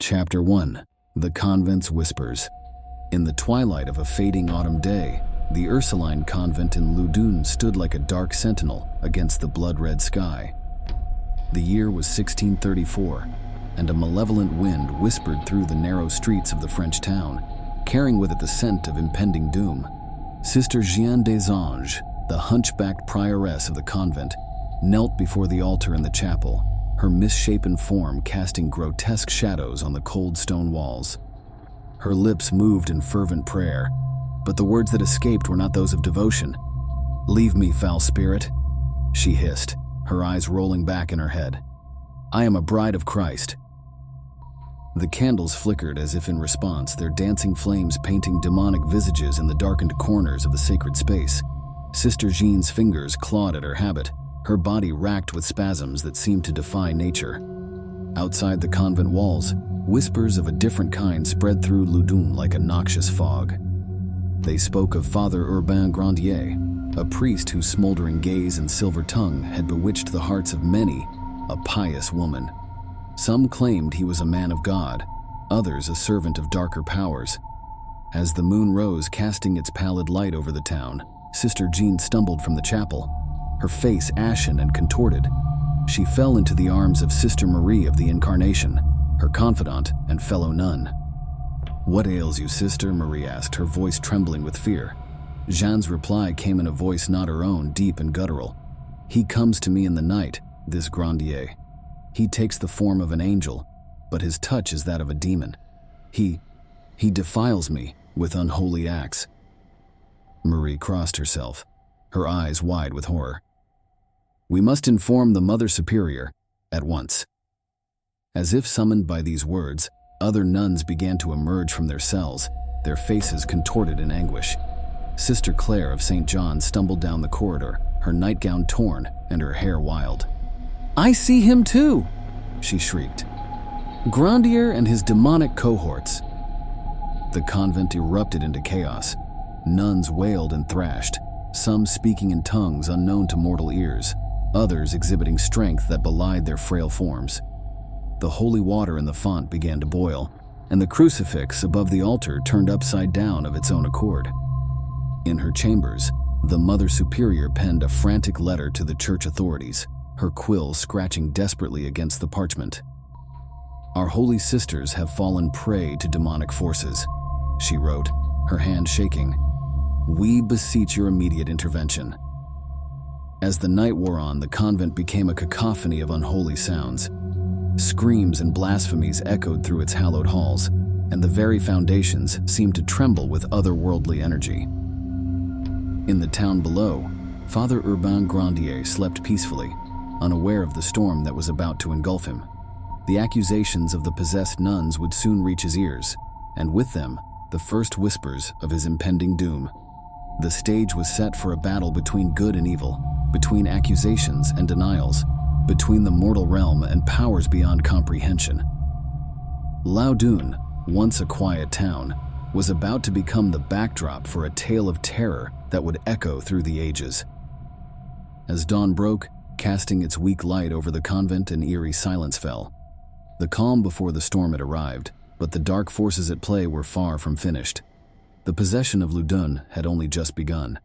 Chapter 1. The Convent's Whispers. In the twilight of a fading autumn day, the Ursuline convent in Loudun stood like a dark sentinel against the blood-red sky. The year was 1634, and a malevolent wind whispered through the narrow streets of the French town, carrying with it the scent of impending doom. Sister Jeanne des Anges, the hunchbacked prioress of the convent, knelt before the altar in the chapel, her misshapen form casting grotesque shadows on the cold stone walls. Her lips moved in fervent prayer, but the words that escaped were not those of devotion. "Leave me, foul spirit," she hissed, her eyes rolling back in her head. "I am a bride of Christ." The candles flickered as if in response, their dancing flames painting demonic visages in the darkened corners of the sacred space. Sister Jeanne's fingers clawed at her habit, her body racked with spasms that seemed to defy nature. Outside the convent walls, whispers of a different kind spread through Loudun like a noxious fog. They spoke of Father Grandier, a priest whose smoldering gaze and silver tongue had bewitched the hearts of many, a pious woman. Some claimed he was a man of God, others a servant of darker powers. As the moon rose, casting its pallid light over the town, Sister Jeanne stumbled from the chapel, her face ashen and contorted. She fell into the arms of Sister Marie of the Incarnation, her confidant and fellow nun. "What ails you, sister?" Marie asked, her voice trembling with fear. Jeanne's reply came in a voice not her own, deep and guttural. "He comes to me in the night, this Grandier. He takes the form of an angel, but his touch is that of a demon. He defiles me with unholy acts." Marie crossed herself, her eyes wide with horror. "We must inform the Mother Superior at once." As if summoned by these words, other nuns began to emerge from their cells, their faces contorted in anguish. Sister Claire of St. John stumbled down the corridor, her nightgown torn and her hair wild. "I see him too!" she shrieked. "Grandier and his demonic cohorts." The convent erupted into chaos. Nuns wailed and thrashed, some speaking in tongues unknown to mortal ears, others exhibiting strength that belied their frail forms. The holy water in the font began to boil, and the crucifix above the altar turned upside down of its own accord. In her chambers, the Mother Superior penned a frantic letter to the church authorities, her quill scratching desperately against the parchment. "Our holy sisters have fallen prey to demonic forces," she wrote, her hand shaking. "We beseech your immediate intervention." As the night wore on, the convent became a cacophony of unholy sounds. Screams and blasphemies echoed through its hallowed halls, and the very foundations seemed to tremble with otherworldly energy. In the town below, Father Grandier slept peacefully, unaware of the storm that was about to engulf him. The accusations of the possessed nuns would soon reach his ears, and with them, the first whispers of his impending doom. The stage was set for a battle between good and evil, between accusations and denials, between the mortal realm and powers beyond comprehension. Loudun, once a quiet town, was about to become the backdrop for a tale of terror that would echo through the ages. As dawn broke, casting its weak light over the convent, an eerie silence fell. The calm before the storm had arrived, but the dark forces at play were far from finished. The possession of Loudun had only just begun.